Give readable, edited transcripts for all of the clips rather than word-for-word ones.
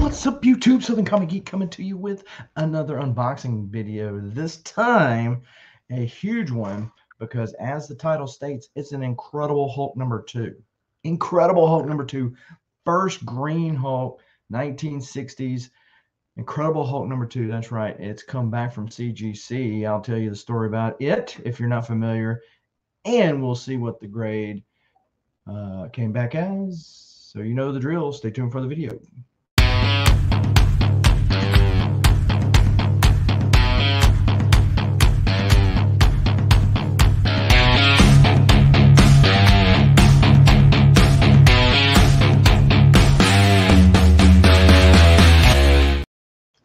What's up, YouTube? Southern Comic Geek coming to you with another unboxing video. This time, a huge one, because as the title states, it's an Incredible Hulk #2. Incredible Hulk #2. First Green Hulk, 1960s. Incredible Hulk #2. That's right. It's come back from CGC. I'll tell you the story about it if you're not familiar. And we'll see what the grade came back as. So you know the drill. Stay tuned for the video.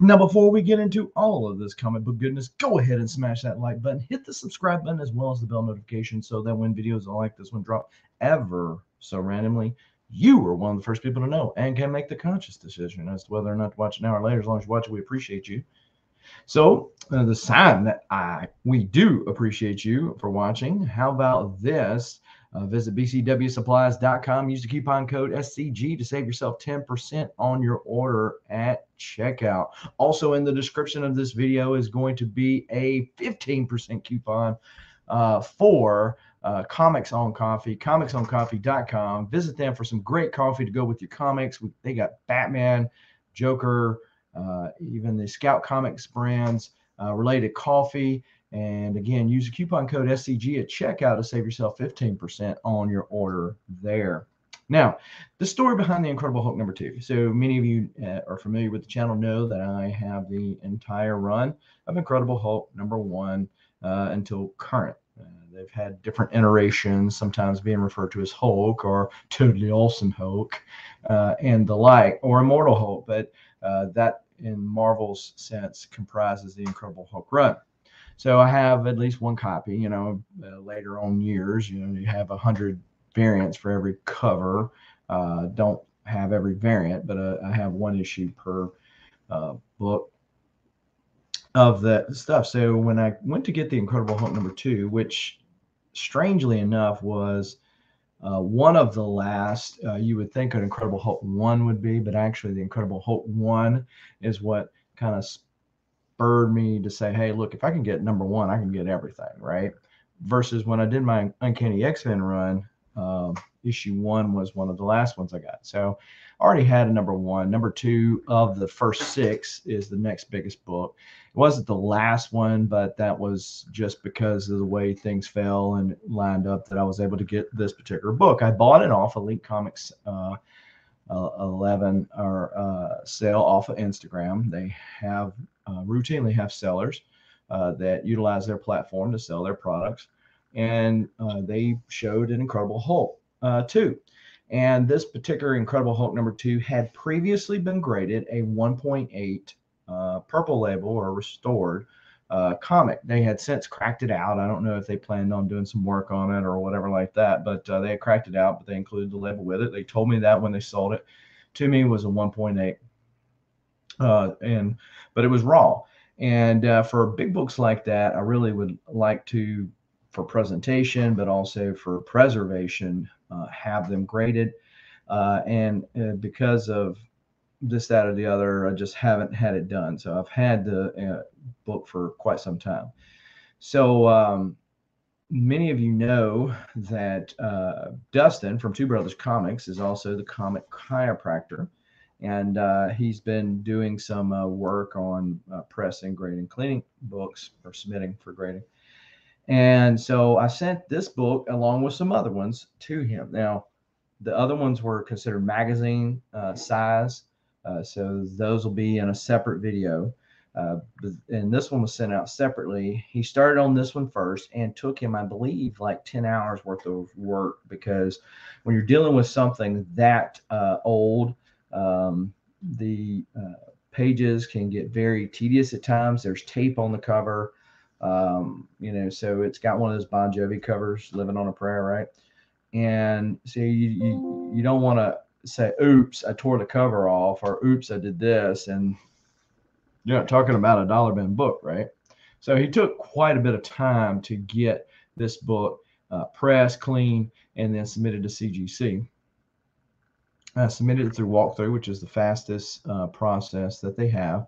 Now, before we get into all of this comic book goodness, go ahead and smash that like button, hit the subscribe button, as well as the bell notification, so that when videos like this one drop ever so randomly, you are one of the first people to know and can make the conscious decision as to whether or not to watch it now or later. As long as you watch it, we appreciate you. So the sign that we do appreciate you for watching. How about this? Visit bcwsupplies.com. Use the coupon code SCG to save yourself 10% on your order at checkout. Also in the description of this video is going to be a 15% coupon for Comics on Coffee, comicsoncoffee.com. Visit them for some great coffee to go with your comics. They got Batman, Joker, even the Scout Comics brands, related coffee. And again, use the coupon code SCG at checkout to save yourself 15% on your order there. Now, the story behind the Incredible Hulk #2. So many of you are familiar with the channel, know that I have the entire run of Incredible Hulk #1 until current. They've had different iterations, sometimes being referred to as Hulk or Totally Awesome Hulk and the like, or Immortal Hulk, but that in Marvel's sense comprises the Incredible Hulk run. So I have at least one copy. Later on years, you have 100 variants for every cover. Don't have every variant, but I have one issue per book of that stuff. So when I went to get the Incredible Hulk #2, which strangely enough was one of the last, you would think an Incredible Hulk 1 would be, but actually the Incredible Hulk 1 is what kind of spurred me to say, hey, look, if I can get #1, I can get everything, right? Versus when I did my Uncanny X-Men run, issue 1 was one of the last ones I got. So I already had a #1. #2 of the first 6 is the next biggest book. It wasn't the last one, but that was just because of the way things fell and lined up that I was able to get this particular book. I bought it off Elite Comics 11 or sale off of Instagram. They have routinely have sellers that utilize their platform to sell their products, and they showed an Incredible Hulk 2. And this particular Incredible Hulk #2 had previously been graded a 1.8 purple label or restored comic. They had since cracked it out. I don't know if they planned on doing some work on it or whatever like that, but they had cracked it out, but they included the label with it. They told me that when they sold it to me was a 1.8, but it was raw. And for big books like that, I really would like to, for presentation, but also for preservation, have them graded. And because of this, that, or the other, I just haven't had it done. So I've had the book for quite some time. So many of you know that Dustin from Two Brothers Comics is also the comic chiropractor. And he's been doing some work on pressing, grading, cleaning books, or submitting for grading. And so I sent this book along with some other ones to him. Now, the other ones were considered magazine size, so those will be in a separate video. And this one was sent out separately. He started on this one first, and took him, I believe, like 10 hours worth of work, because when you're dealing with something that old, the pages can get very tedious at times. There's tape on the cover, so it's got one of those Bon Jovi covers, Living on a Prayer, right? And so you don't want to say, oops, I tore the cover off, or oops, I did this. And you're not talking about a dollar bin book, right? So he took quite a bit of time to get this book pressed, clean, and then submitted to CGC. submitted it through walkthrough, which is the fastest process that they have.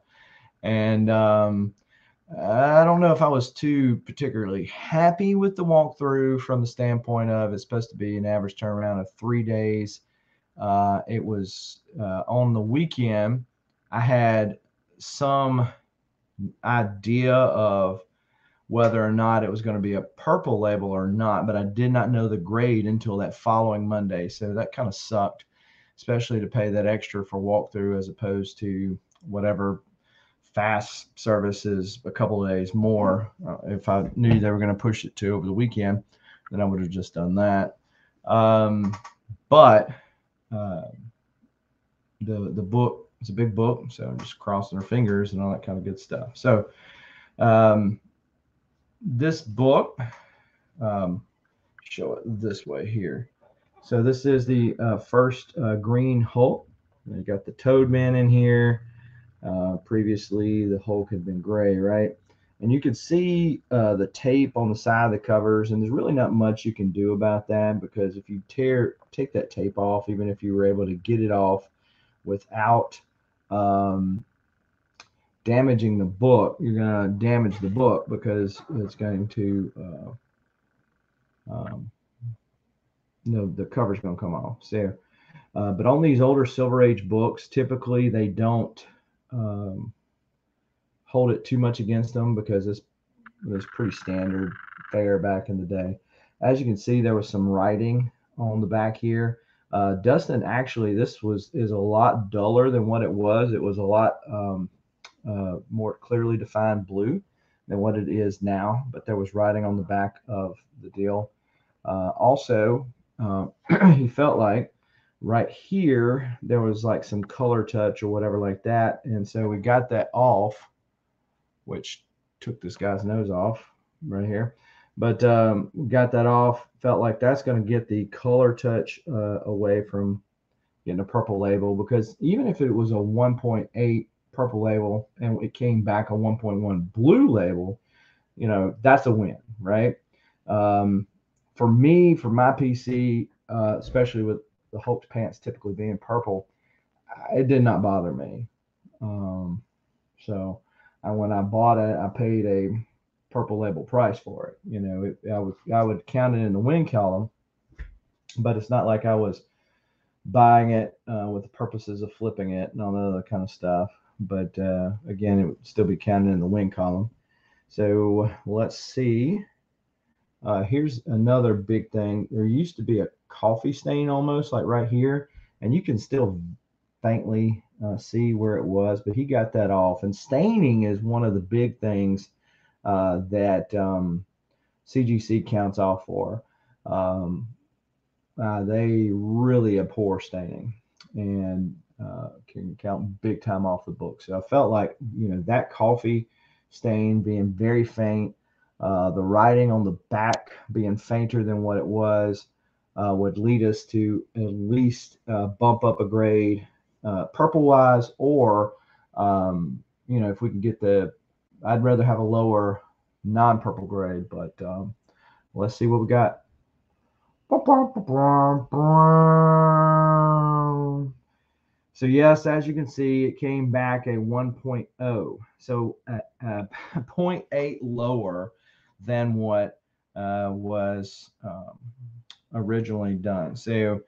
And I don't know if I was too particularly happy with the walkthrough from the standpoint of it's supposed to be an average turnaround of 3 days. It was on the weekend. I had some idea of whether or not it was going to be a purple label or not, but I did not know the grade until that following Monday. So that kind of sucked, especially to pay that extra for walkthrough as opposed to whatever fast services a couple of days more. If I knew they were going to push it to over the weekend, then I would have just done that. But the book, it's a big book, so I'm just crossing our fingers and all that kind of good stuff. So this book, show it this way here. So this is the first Green Hulk. You got the Toadman in here. Previously, the Hulk had been gray, right? And you can see the tape on the side of the covers, and there's really not much you can do about that, because if you take that tape off, even if you were able to get it off without damaging the book, you're going to damage the book because it's going to the cover's going to come off. So, but on these older Silver Age books, typically they don't hold it too much against them because it was pretty standard fare back in the day. As you can see, there was some writing on the back here. Dustin, actually, this is a lot duller than what it was. It was a lot more clearly defined blue than what it is now, but there was writing on the back of the deal. Also, he felt like right here there was like some color touch or whatever like that, and so we got that off, which took this guy's nose off right here. But got that off. Felt like that's going to get the color touch away from getting a purple label, because even if it was a 1.8 purple label and it came back a 1.1 blue label, that's a win, right? For me, for my PC, especially with the Hulk's pants typically being purple, it did not bother me. So when I bought it, I paid a purple label price for it. I would count it in the win column, but it's not like I was buying it with the purposes of flipping it and all that other kind of stuff. But again, it would still be counted in the win column. So let's see. Here's another big thing. There used to be a coffee stain almost like right here, and you can still faintly see where it was, but he got that off. And staining is one of the big things that CGC counts off for. They really abhor staining and can count big time off the book. So I felt like, that coffee stain being very faint, the writing on the back being fainter than what it was, would lead us to at least bump up a grade purple wise, or if we can get I'd rather have a lower non-purple grade, but let's see what we got. So yes, as you can see, it came back a 1.0, so 0.8 lower than what was originally done. So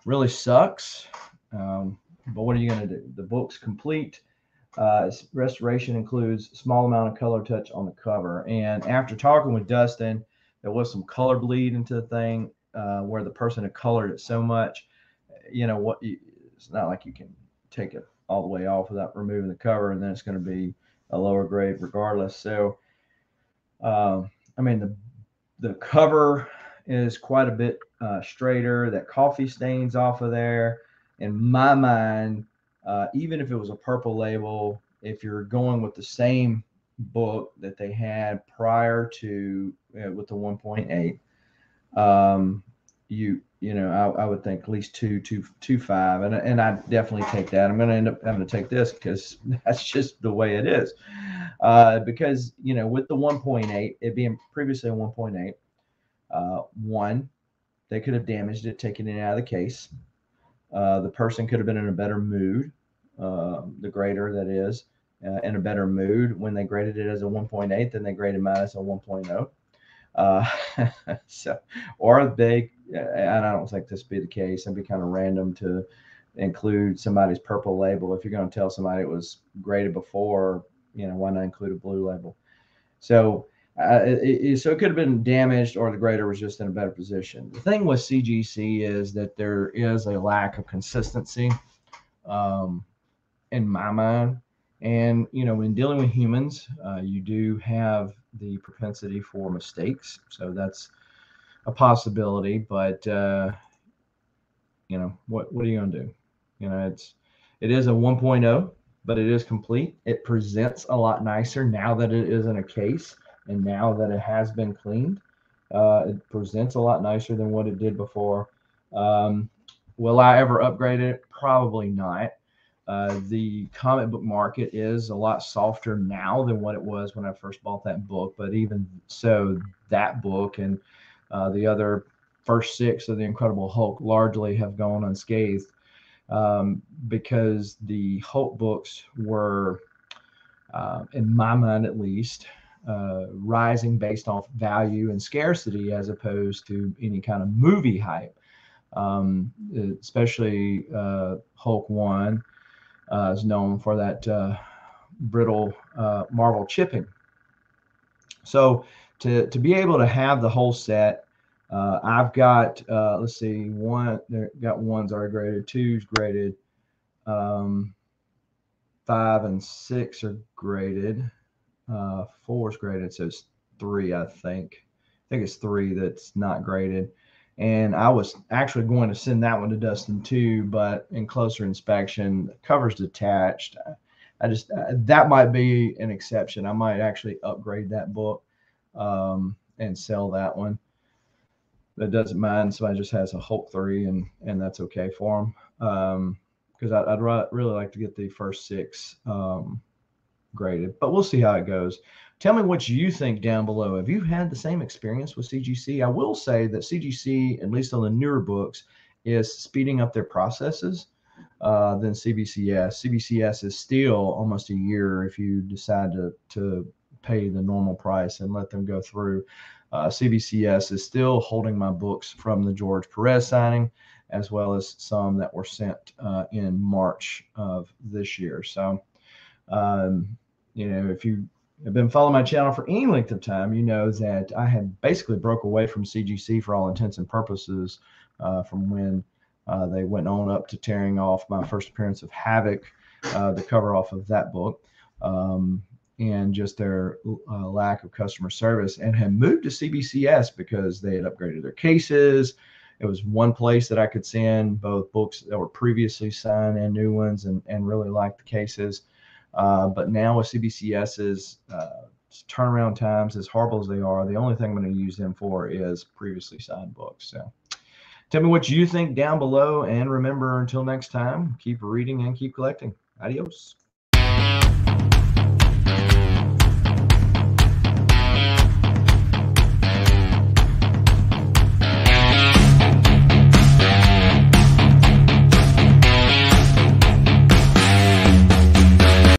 really sucks, but what are you going to do? The book's complete. Restoration includes a small amount of color touch on the cover, and after talking with Dustin, there was some color bleed into the thing where the person had colored it so much. It's not like you can take it all the way off without removing the cover, and then it's going to be a lower grade regardless. So, the cover is quite a bit straighter. That coffee stains off of there. In my mind, even if it was a purple label, if you're going with the same book that they had prior to with the 1.8, I would think at least 2.5, and I definitely take that. I'm going to end up having to take this because that's just the way it is. Because with the 1.8, it being previously a 1.8, one, they could have damaged it taking it out of the case. The person could have been in a better mood, the grader that is, in a better mood when they graded it as a 1.8 than they graded mine as a 1.0. So, or they, and I don't think this would be the case. It'd be kind of random to include somebody's purple label. If you're going to tell somebody it was graded before, why not include a blue label? So, so it could have been damaged, or the grader was just in a better position. The thing with CGC is that there is a lack of consistency, in my mind. And when dealing with humans, you do have the propensity for mistakes, so that's a possibility. But what are you going to do? It is a 1.0, but it is complete. It presents a lot nicer now that it is in a case, and now that it has been cleaned. It presents a lot nicer than what it did before. Will I ever upgrade it? Probably not. The comic book market is a lot softer now than what it was when I first bought that book. But even so, that book and the other first 6 of the Incredible Hulk largely have gone unscathed, because the Hulk books were, in my mind at least, rising based off value and scarcity as opposed to any kind of movie hype. Especially Hulk 1 is known for that brittle Marvel chipping. So to be able to have the whole set, I've got, let's see, got 1's already graded, 2's graded, 5 and 6 are graded, 4's graded, so it's 3, I think it's 3 that's not graded. And I was actually going to send that one to Dustin too, but in closer inspection, the cover's detached. I just, that might be an exception. I might actually upgrade that book, and sell that one. That doesn't mind. Somebody just has a Hulk 3, and that's okay for them. Because I'd really like to get the first 6 graded, but we'll see how it goes. Tell me what you think down below. Have you had the same experience with CGC? I will say that CGC, at least on the newer books, is speeding up their processes than CBCS. CBCS is still almost a year if you decide to pay the normal price and let them go through. CBCS is still holding my books from the George Perez signing, as well as some that were sent in March of this year. So, if you have been following my channel for any length of time, you know that I had basically broke away from CGC for all intents and purposes from when they went on up to tearing off my first appearance of Havoc, the cover off of that book, and just their lack of customer service, and had moved to CBCS because they had upgraded their cases. It was one place that I could send both books that were previously signed and new ones, and really liked the cases. But now with CBCS's turnaround times, as horrible as they are, the only thing I'm going to use them for is previously signed books. So tell me what you think down below, and remember, until next time, keep reading and keep collecting. Adios.